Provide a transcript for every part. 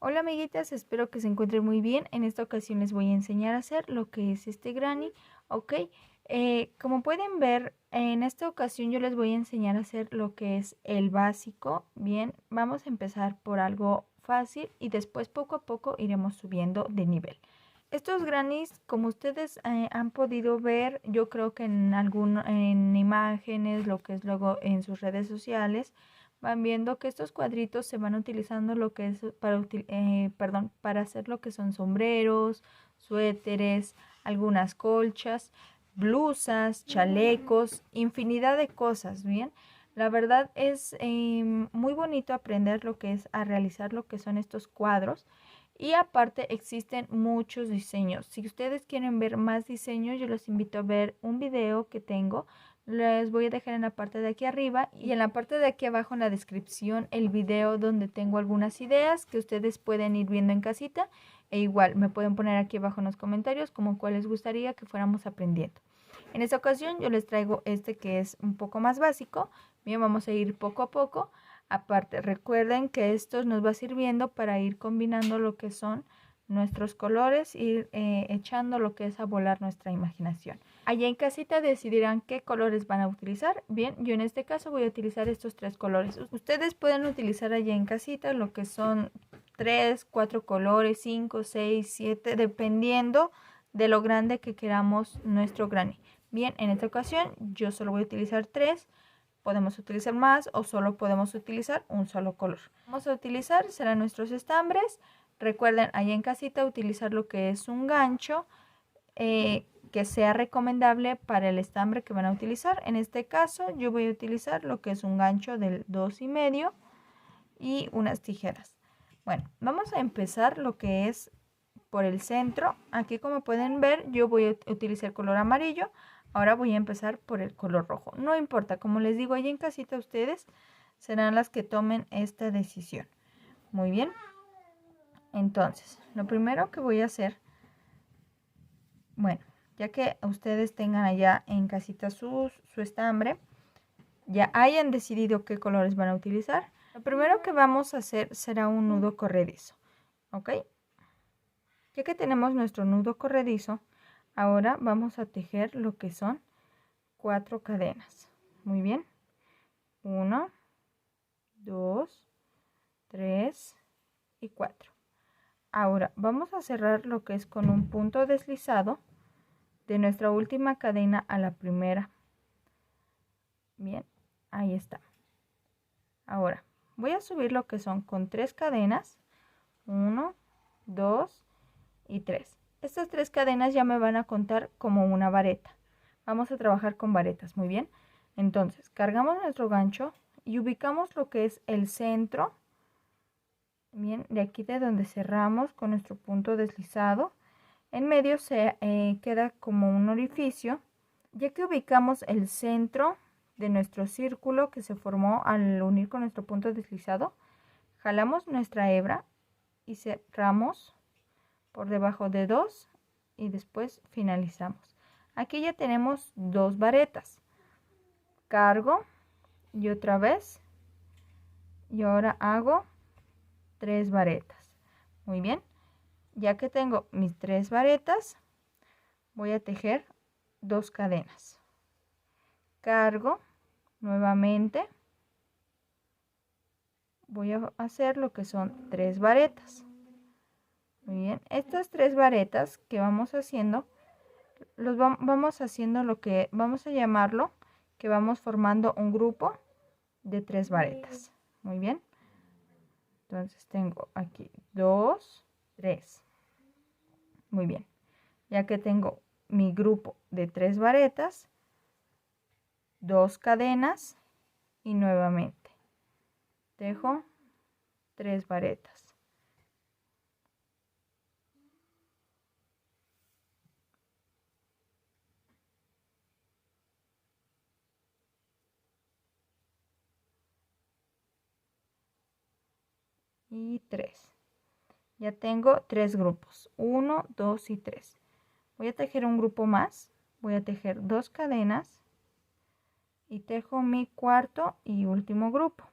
Hola amiguitas, espero que se encuentren muy bien. En esta ocasión les voy a enseñar a hacer lo que es este granny, ¿ok? Como pueden ver, en esta ocasión yo les voy a enseñar a hacer lo que es el básico. Bien, vamos a empezar por algo fácil y después poco a poco iremos subiendo de nivel. Estos grannies, como ustedes han podido ver, yo creo que en imágenes, lo que es luego en sus redes sociales, van viendo que estos cuadritos se van utilizando lo que es para hacer lo que son sombreros, suéteres, algunas colchas, blusas, chalecos, infinidad de cosas, ¿bien? La verdad es muy bonito aprender lo que es a realizar lo que son estos cuadros. Y aparte existen muchos diseños. Si ustedes quieren ver más diseños, yo los invito a ver un video que tengo. Les voy a dejar en la parte de aquí arriba y en la parte de aquí abajo en la descripción el video donde tengo algunas ideas que ustedes pueden ir viendo en casita. E igual me pueden poner aquí abajo en los comentarios como cuál les gustaría que fuéramos aprendiendo. En esta ocasión yo les traigo este que es un poco más básico. Bien, vamos a ir poco a poco. Aparte, recuerden que esto nos va sirviendo para ir combinando lo que son nuestros colores, ir echando lo que es a volar nuestra imaginación. Allá en casita decidirán qué colores van a utilizar. Bien, yo en este caso voy a utilizar estos tres colores. Ustedes pueden utilizar allá en casita lo que son 3, 4 colores, 5, 6, 7, dependiendo de lo grande que queramos nuestro granny. Bien, en esta ocasión yo solo voy a utilizar 3. Podemos utilizar más o solo podemos utilizar un solo color. Vamos a utilizar, serán nuestros estambres. Recuerden allá en casita utilizar lo que es un gancho que sea recomendable para el estambre que van a utilizar. En este caso yo voy a utilizar lo que es un gancho del 2,5 y unas tijeras. Bueno, vamos a empezar lo que es por el centro. Aquí como pueden ver yo voy a utilizar color amarillo. Ahora voy a empezar por el color rojo. No importa, como les digo, allí en casita ustedes serán las que tomen esta decisión. Muy bien. Entonces, lo primero que voy a hacer, bueno, ya que ustedes tengan allá en casita su estambre, ya hayan decidido qué colores van a utilizar, lo primero que vamos a hacer será un nudo corredizo, ¿ok? Ya que tenemos nuestro nudo corredizo, ahora vamos a tejer lo que son 4 cadenas. Muy bien. 1, 2, 3 y 4. Ahora vamos a cerrar lo que es con un punto deslizado de nuestra última cadena a la primera. Bien, ahí está. Ahora voy a subir lo que son con 3 cadenas. 1, 2 y 3. Estas 3 cadenas ya me van a contar como una vareta. Vamos a trabajar con varetas, muy bien. Entonces, cargamos nuestro gancho y ubicamos lo que es el centro. Bien, de aquí de donde cerramos con nuestro punto deslizado. En medio se queda como un orificio. Ya que ubicamos el centro de nuestro círculo que se formó al unir con nuestro punto deslizado, jalamos nuestra hebra y cerramos por debajo de 2 y después finalizamos. Aquí ya tenemos 2 varetas. Cargo y otra vez y ahora hago 3 varetas. Muy bien, ya que tengo mis 3 varetas, voy a tejer 2 cadenas. Cargo nuevamente, voy a hacer lo que son 3 varetas. Muy bien, estas 3 varetas que vamos haciendo, vamos haciendo lo que vamos a llamarlo, que vamos formando un grupo de 3 varetas. Muy bien, entonces tengo aquí 2, 3. Muy bien, ya que tengo mi grupo de 3 varetas, 2 cadenas y nuevamente tejo 3 varetas. Y 3. Ya tengo 3 grupos, 1, 2 y 3. Voy a tejer un grupo más, voy a tejer 2 cadenas y tejo mi cuarto y último grupo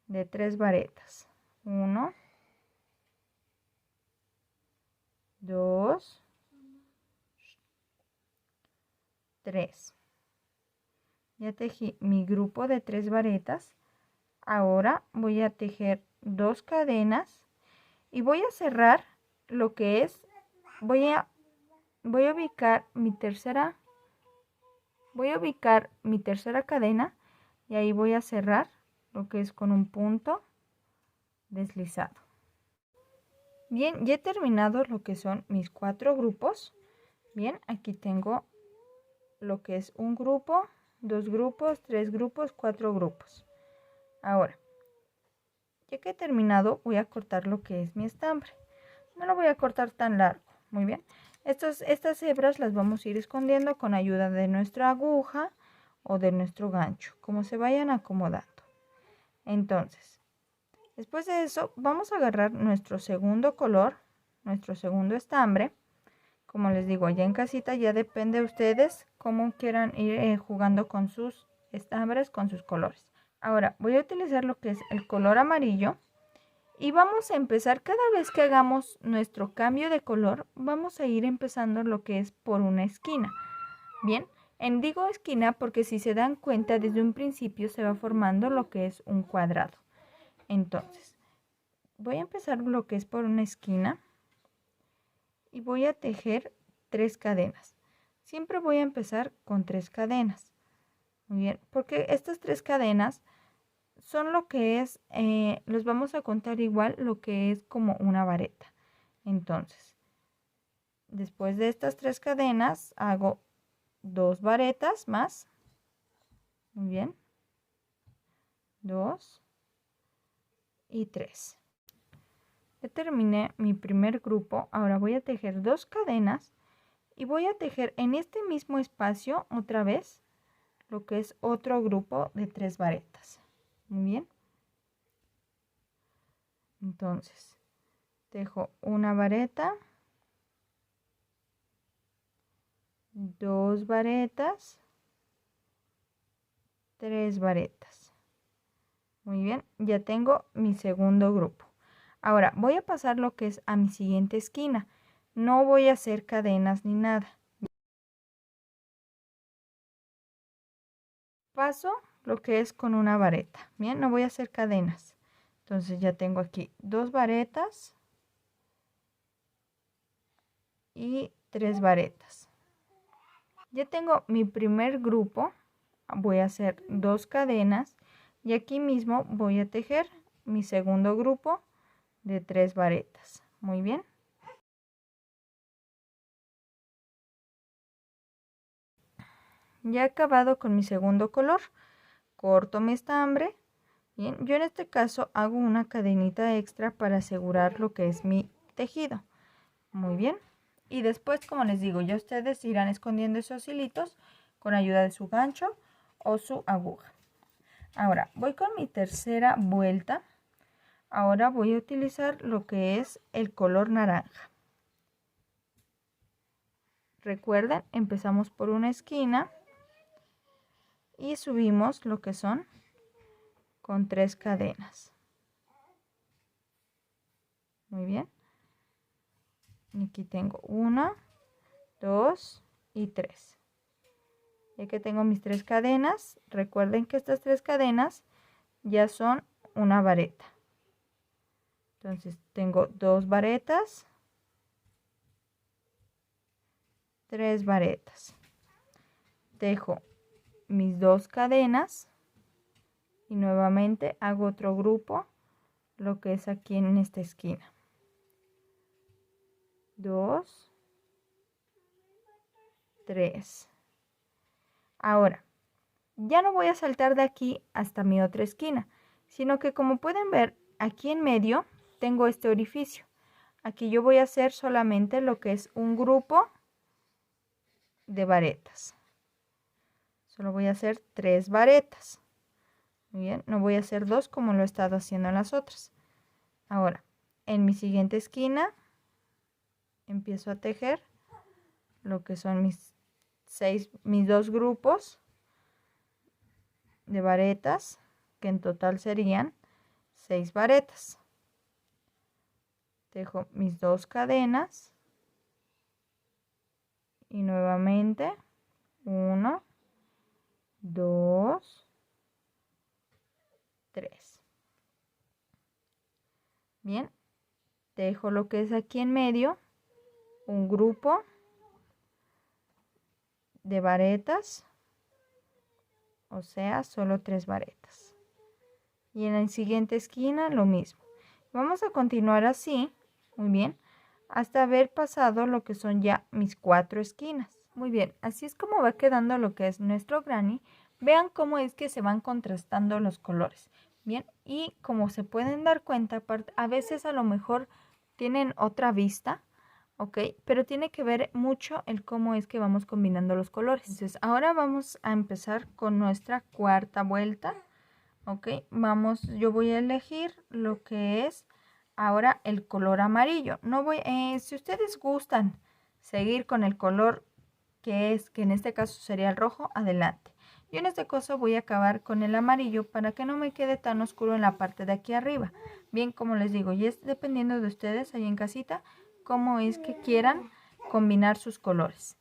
de 3 varetas. 1, 3. Ya tejí mi grupo de 3 varetas. Ahora voy a tejer 2 cadenas y voy a cerrar lo que es, voy a ubicar mi tercera cadena y ahí voy a cerrar lo que es con un punto deslizado. Bien, ya he terminado lo que son mis 4 grupos. Bien, aquí tengo lo que es un grupo, 2 grupos, 3 grupos, 4 grupos. Ahora, ya que he terminado, voy a cortar lo que es mi estambre. No lo voy a cortar tan largo. Muy bien. Estas hebras las vamos a ir escondiendo con ayuda de nuestra aguja o de nuestro gancho, como se vayan acomodando. Entonces, después de eso, vamos a agarrar nuestro segundo color, nuestro segundo estambre. Como les digo, allá en casita ya depende de ustedes cómo quieran ir jugando con sus estambres, con sus colores. Ahora voy a utilizar lo que es el color amarillo y vamos a empezar cada vez que hagamos nuestro cambio de color, vamos a ir empezando lo que es por una esquina. Bien, digo esquina porque si se dan cuenta desde un principio se va formando lo que es un cuadrado. Entonces, voy a empezar lo que es por una esquina y voy a tejer 3 cadenas. Siempre voy a empezar con 3 cadenas. Muy bien, porque estas 3 cadenas son lo que es, los vamos a contar igual lo que es como una vareta. Entonces, después de estas 3 cadenas hago 2 varetas más. Muy bien. 2 y 3. Ya terminé mi primer grupo. Ahora voy a tejer 2 cadenas y voy a tejer en este mismo espacio otra vez lo que es otro grupo de 3 varetas. Muy bien. Entonces, tejo una vareta, 2 varetas, 3 varetas. Muy bien, ya tengo mi segundo grupo. Ahora voy a pasar lo que es a mi siguiente esquina. No voy a hacer cadenas ni nada. Paso lo que es con una vareta. Bien, no voy a hacer cadenas. Entonces ya tengo aquí 2 varetas y 3 varetas. Ya tengo mi primer grupo. Voy a hacer 2 cadenas y aquí mismo voy a tejer mi segundo grupo de 3 varetas. Muy bien. Ya he acabado con mi segundo color. Corto mi estambre. Bien, yo en este caso hago una cadenita extra para asegurar lo que es mi tejido. Muy bien. Y después, como les digo, ya ustedes irán escondiendo esos hilitos con ayuda de su gancho o su aguja. Ahora voy con mi tercera vuelta. Ahora voy a utilizar lo que es el color naranja. Recuerden, empezamos por una esquina y subimos lo que son con 3 cadenas. Muy bien. Y aquí tengo 1, 2 y 3. Ya que tengo mis 3 cadenas, recuerden que estas 3 cadenas ya son una vareta. Entonces tengo 2 varetas, 3 varetas. Tejo mis 2 cadenas y nuevamente hago otro grupo, lo que es aquí en esta esquina. 2, 3. Ahora, ya no voy a saltar de aquí hasta mi otra esquina, sino que como pueden ver, aquí en medio tengo este orificio. Aquí yo voy a hacer solamente lo que es un grupo de varetas. Solo voy a hacer 3 varetas. Muy bien, no voy a hacer 2 como lo he estado haciendo en las otras. Ahora, en mi siguiente esquina, empiezo a tejer lo que son mis 2 grupos de varetas, que en total serían 6 varetas. Tejo mis 2 cadenas y nuevamente 1, 2, 3. Bien, dejo lo que es aquí en medio, un grupo de varetas, o sea, solo 3 varetas. Y en la siguiente esquina lo mismo. Vamos a continuar así, muy bien, hasta haber pasado lo que son ya mis 4 esquinas. Muy bien, así es como va quedando lo que es nuestro granny. Vean cómo es que se van contrastando los colores. Bien, y como se pueden dar cuenta, a veces a lo mejor tienen otra vista, ¿ok? Pero tiene que ver mucho el cómo es que vamos combinando los colores. Entonces, ahora vamos a empezar con nuestra cuarta vuelta, ¿ok? Yo voy a elegir lo que es ahora el color amarillo. No voy, si ustedes gustan seguir con el color que en este caso sería el rojo, adelante. Yo en este caso voy a acabar con el amarillo para que no me quede tan oscuro en la parte de aquí arriba. Bien, como les digo, y es dependiendo de ustedes ahí en casita, cómo es que quieran combinar sus colores.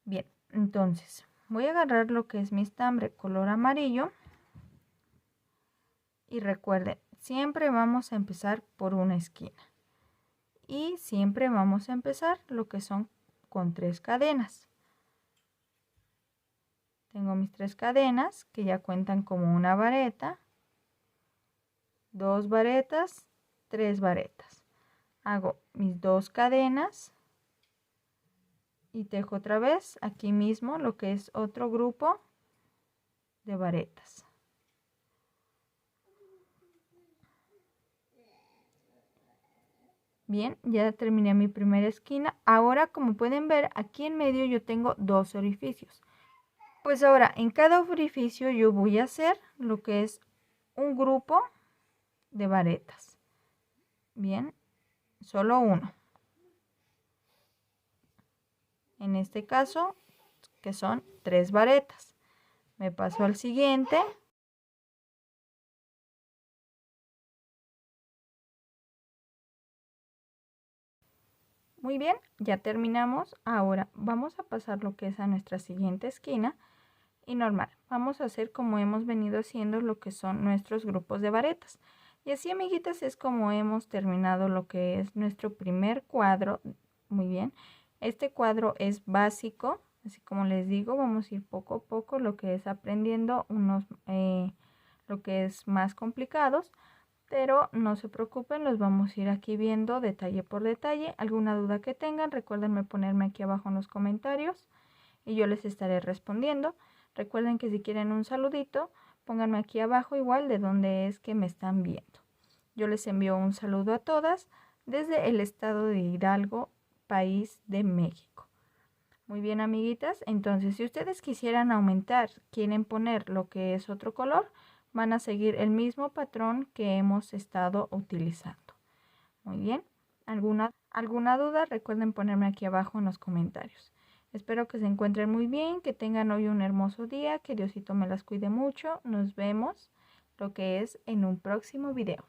Bien, entonces voy a agarrar lo que es mi estambre color amarillo. Y recuerden, siempre vamos a empezar por una esquina. Y siempre vamos a empezar lo que son con 3 cadenas. Tengo mis 3 cadenas que ya cuentan como una vareta, 2 varetas, 3 varetas. Hago mis 2 cadenas y tejo otra vez aquí mismo lo que es otro grupo de varetas. Bien, ya terminé mi primera esquina. Ahora, como pueden ver, aquí en medio yo tengo 2 orificios. Pues ahora, en cada orificio yo voy a hacer lo que es un grupo de varetas. Bien, solo uno. En este caso, que son 3 varetas. Me paso al siguiente. Muy bien, ya terminamos. Ahora vamos a pasar lo que es a nuestra siguiente esquina. Y normal, vamos a hacer como hemos venido haciendo lo que son nuestros grupos de varetas. Y así, amiguitas, es como hemos terminado lo que es nuestro primer cuadro. Muy bien, este cuadro es básico, así como les digo, vamos a ir poco a poco lo que es aprendiendo lo que es más complicados. Pero no se preocupen, los vamos a ir aquí viendo detalle por detalle. Alguna duda que tengan, recuérdenme ponerme aquí abajo en los comentarios y yo les estaré respondiendo. Recuerden que si quieren un saludito, pónganme aquí abajo igual de dónde es que me están viendo. Yo les envío un saludo a todas desde el estado de Hidalgo, país de México. Muy bien, amiguitas, entonces si ustedes quisieran aumentar, quieren poner lo que es otro color, van a seguir el mismo patrón que hemos estado utilizando. Muy bien, ¿alguna duda? Recuerden ponerme aquí abajo en los comentarios. Espero que se encuentren muy bien, que tengan hoy un hermoso día, que Diosito me las cuide mucho. Nos vemos lo que es en un próximo video.